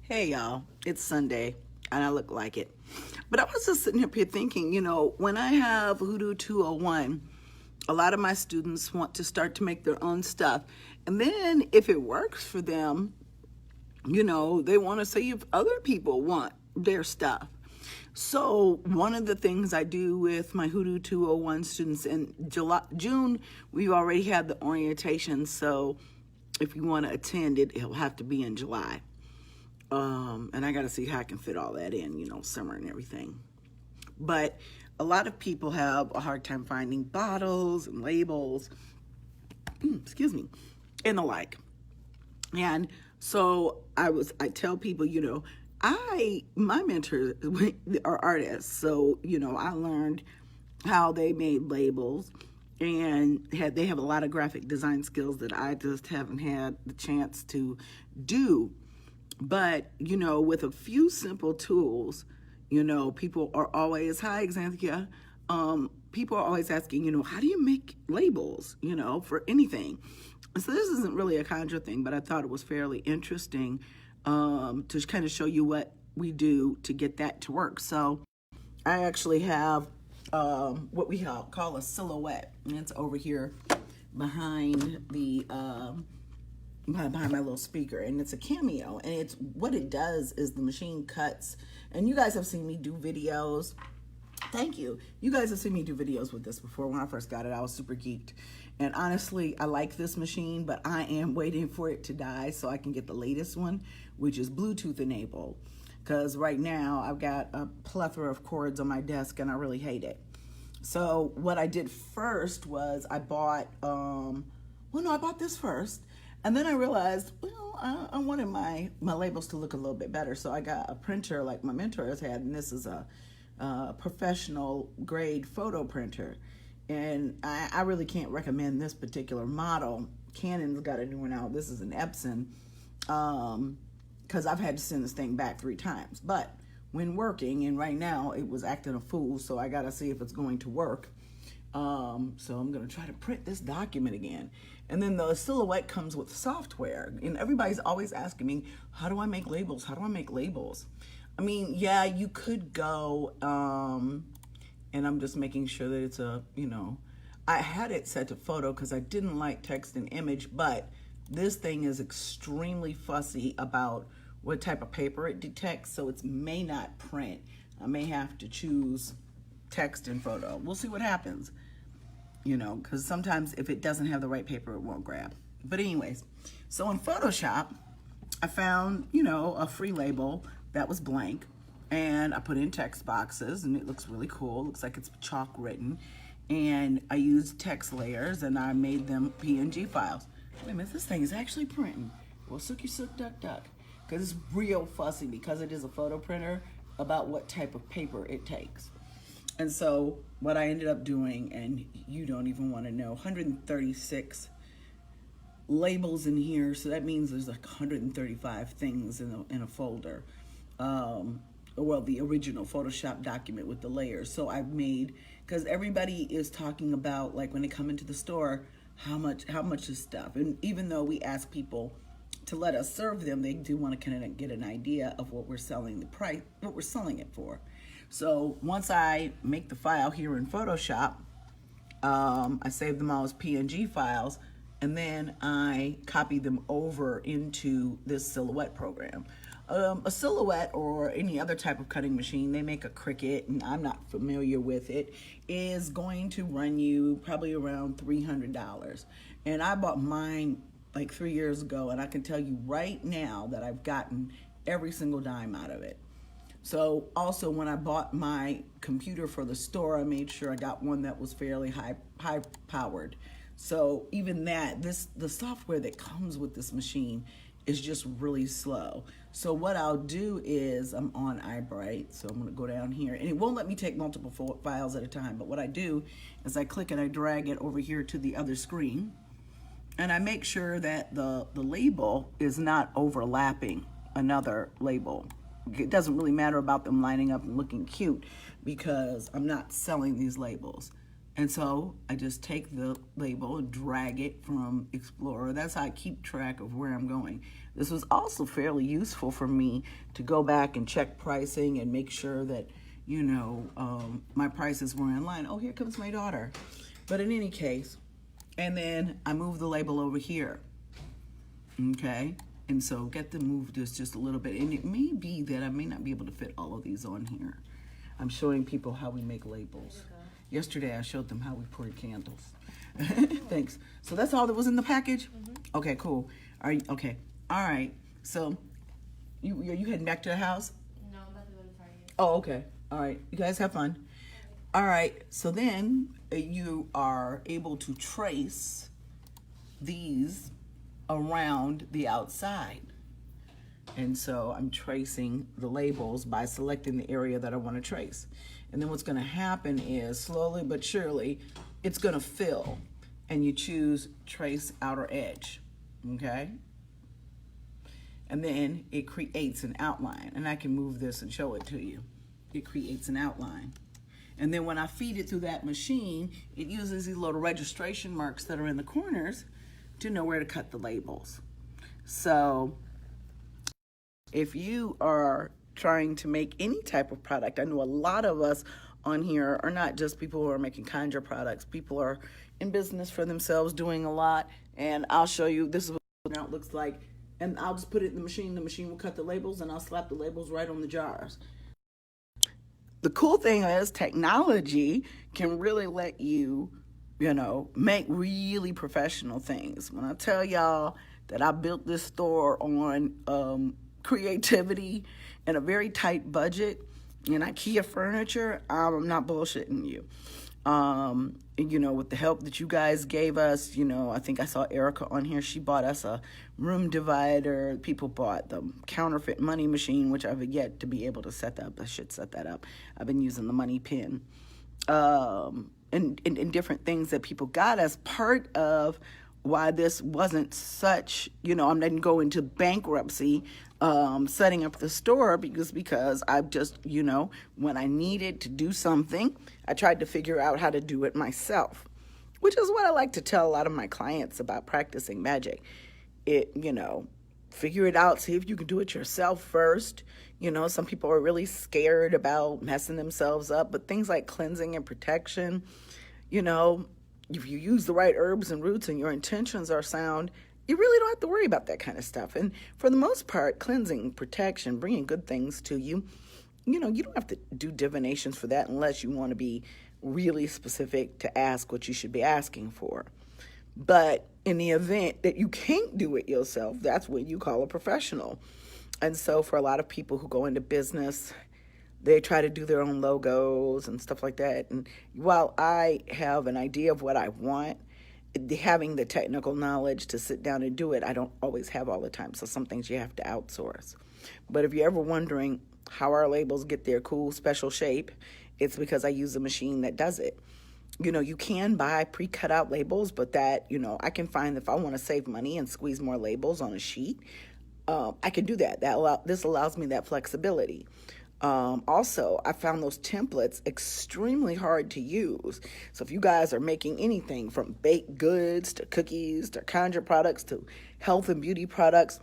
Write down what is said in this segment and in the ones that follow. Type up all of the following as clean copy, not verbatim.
Hey y'all, it's Sunday and I look like it. But I was just sitting up here thinking, when I have Hoodoo 201, a lot of my students want to start to make their own stuff. And then if it works for them, they want to see if other people want their stuff. So one of the things I do with my Hoodoo 201 students in June, we've already had the orientation. So if you want to attend it, it'll have to be in July. And I got to see how I can fit all that in, summer and everything. But a lot of people have a hard time finding bottles and labels, excuse me, and the like. And so I tell people, my mentors are artists. So, I learned how they made labels and they have a lot of graphic design skills that I just haven't had the chance to do. But, with a few simple tools, people are always, hi, Xanthia. People are always asking, how do you make labels, for anything? So this isn't really a conjure thing, but I thought it was fairly interesting to kind of show you what we do to get that to work. So I actually have what we call a silhouette, and it's over here behind the behind my little speaker, and it's a Cameo, and it's what it does is the machine cuts, and you guys have seen me do videos. Thank you. You guys have seen me do videos with this before. When I first got it, I was super geeked, and honestly, I like this machine, but I am waiting for it to die so I can get the latest one, which is Bluetooth enabled, because right now I've got a plethora of cords on my desk and I really hate it. So what I did first was I bought I bought this first. And then I realized, I wanted my labels to look a little bit better. So I got a printer like my mentor has had, and this is a professional grade photo printer. And I really can't recommend this particular model. Canon's got a new one out. This is an Epson, because I've had to send this thing back 3 times. But when working, and right now it was acting a fool, so I got to see if it's going to work. So I'm going to try to print this document again. And then the silhouette comes with software. And everybody's always asking me, how do I make labels? How do I make labels? I mean, yeah, you could go, and I'm just making sure that it's I had it set to photo because I didn't like text and image, but this thing is extremely fussy about what type of paper it detects, so it may not print. I may have to choose text and photo. We'll see what happens, because sometimes if it doesn't have the right paper, it won't grab. But anyways, so in Photoshop, I found, a free label that was blank, and I put in text boxes, and it looks really cool. It looks like it's chalk written, and I used text layers, and I made them PNG files. Wait a minute, this thing is actually printing. Well, sookie sook duck duck, because it's real fussy because it is a photo printer about what type of paper it takes. And so what I ended up doing, and you don't even want to know, 136 labels in here. So that means there's like 135 things in a folder. Well, the original Photoshop document with the layers. So I've made, because everybody is talking about, like when they come into the store, how much is stuff. And even though we ask people to let us serve them, they do want to kind of get an idea of what we're selling, the price, what we're selling it for. So once I make the file here in Photoshop, I save them all as PNG files, and then I copy them over into this Silhouette program. A Silhouette or any other type of cutting machine, they make a Cricut, and I'm not familiar with it, is going to run you probably around $300. And I bought mine like 3 years ago, and I can tell you right now that I've gotten every single dime out of it. So also when I bought my computer for the store, I made sure I got one that was fairly high powered. So even that, the software that comes with this machine is just really slow. So what I'll do is, I'm on iBright, so I'm gonna go down here, and it won't let me take multiple files at a time, but what I do is I click and I drag it over here to the other screen, and I make sure that the label is not overlapping another label. It doesn't really matter about them lining up and looking cute because I'm not selling these labels. And so I just take the label and drag it from Explorer. That's how I keep track of where I'm going. This was also fairly useful for me to go back and check pricing and make sure that, my prices were in line. Oh, here comes my daughter. But in any case, and then I move the label over here. Okay? And so get to move this just a little bit. And it may be that I may not be able to fit all of these on here. I'm showing people how we make labels. Yesterday I showed them how we poured candles. Thanks. So that's all that was in the package? Mm-hmm. Okay, cool. Okay. All right. So you heading back to the house? No, I'm about to go to Target. Oh, okay. All right. You guys have fun. All right. So then you are able to trace these around the outside. And so I'm tracing the labels by selecting the area that I want to trace. And then what's going to happen is slowly but surely, it's going to fill. And you choose trace outer edge. Okay? And then it creates an outline. And I can move this and show it to you. It creates an outline. And then when I feed it through that machine, it uses these little registration marks that are in the corners to know where to cut the labels. So if you are trying to make any type of product, I know a lot of us on here are not just people who are making Conjure products. People are in business for themselves, doing a lot. And I'll show you, this is what now it looks like. And I'll just put it in the machine. The machine will cut the labels, and I'll slap the labels right on the jars. The cool thing is technology can really let you, make really professional things. When I tell y'all that I built this store on creativity and a very tight budget and IKEA furniture, I'm not bullshitting you. With the help that you guys gave us, I think I saw Erica on here. She bought us a room divider. People bought the counterfeit money machine, which I've yet to be able to set up. I should set that up. I've been using the money pin. And different things that people got as part of why this wasn't such, I didn't go into bankruptcy setting up the store because I've just, when I needed to do something, I tried to figure out how to do it myself, which is what I like to tell a lot of my clients about practicing magic. Figure it out, see if you can do it yourself first. Some people are really scared about messing themselves up, but things like cleansing and protection, if you use the right herbs and roots and your intentions are sound, you really don't have to worry about that kind of stuff. And for the most part, cleansing, protection, bringing good things to you, you don't have to do divinations for that unless you want to be really specific to ask what you should be asking for. But in the event that you can't do it yourself, that's when you call a professional. And so for a lot of people who go into business, they try to do their own logos and stuff like that. And while I have an idea of what I want, having the technical knowledge to sit down and do it, I don't always have all the time. So some things you have to outsource. But if you're ever wondering how our labels get their cool special shape, it's because I use a machine that does it. You can buy pre-cut out labels, but that, I can find if I want to save money and squeeze more labels on a sheet, I can do that. This allows me that flexibility. Also, I found those templates extremely hard to use. So if you guys are making anything from baked goods to cookies to Conjure products to health and beauty products,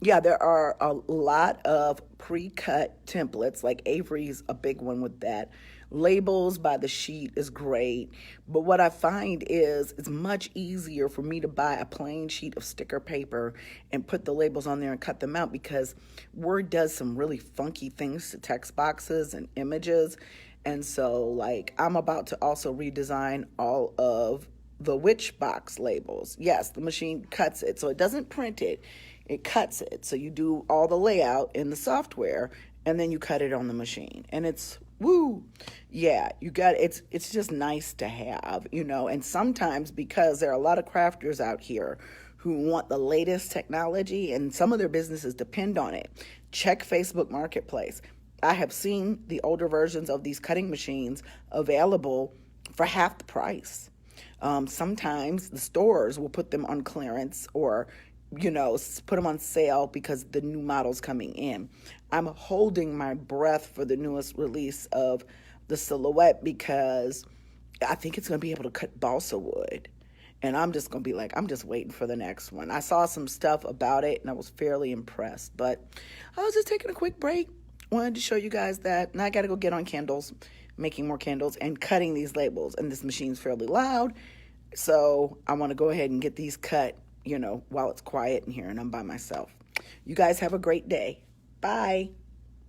yeah, there are a lot of pre-cut templates, like Avery's a big one with that. Labels by the sheet is great, but what I find is it's much easier for me to buy a plain sheet of sticker paper and put the labels on there and cut them out, because Word does some really funky things to text boxes and images. And so I'm about to also redesign all of the Witchbox labels. Yes, the machine cuts it, so it doesn't print it, it cuts it. So you do all the layout in the software and then you cut it on the machine, and it's woo. Yeah, it's just nice to have, and sometimes, because there are a lot of crafters out here who want the latest technology and some of their businesses depend on it, check Facebook Marketplace. I have seen the older versions of these cutting machines available for half the price. Sometimes the stores will put them on clearance or put them on sale because the new model's coming in. I'm holding my breath for the newest release of the Silhouette because I think it's going to be able to cut balsa wood. And I'm just going to be like, I'm just waiting for the next one. I saw some stuff about it and I was fairly impressed. But I was just taking a quick break. Wanted to show you guys that. Now I got to go get on candles, making more candles and cutting these labels. And this machine's fairly loud. So I want to go ahead and get these cut, while it's quiet in here and I'm by myself. You guys have a great day. Bye.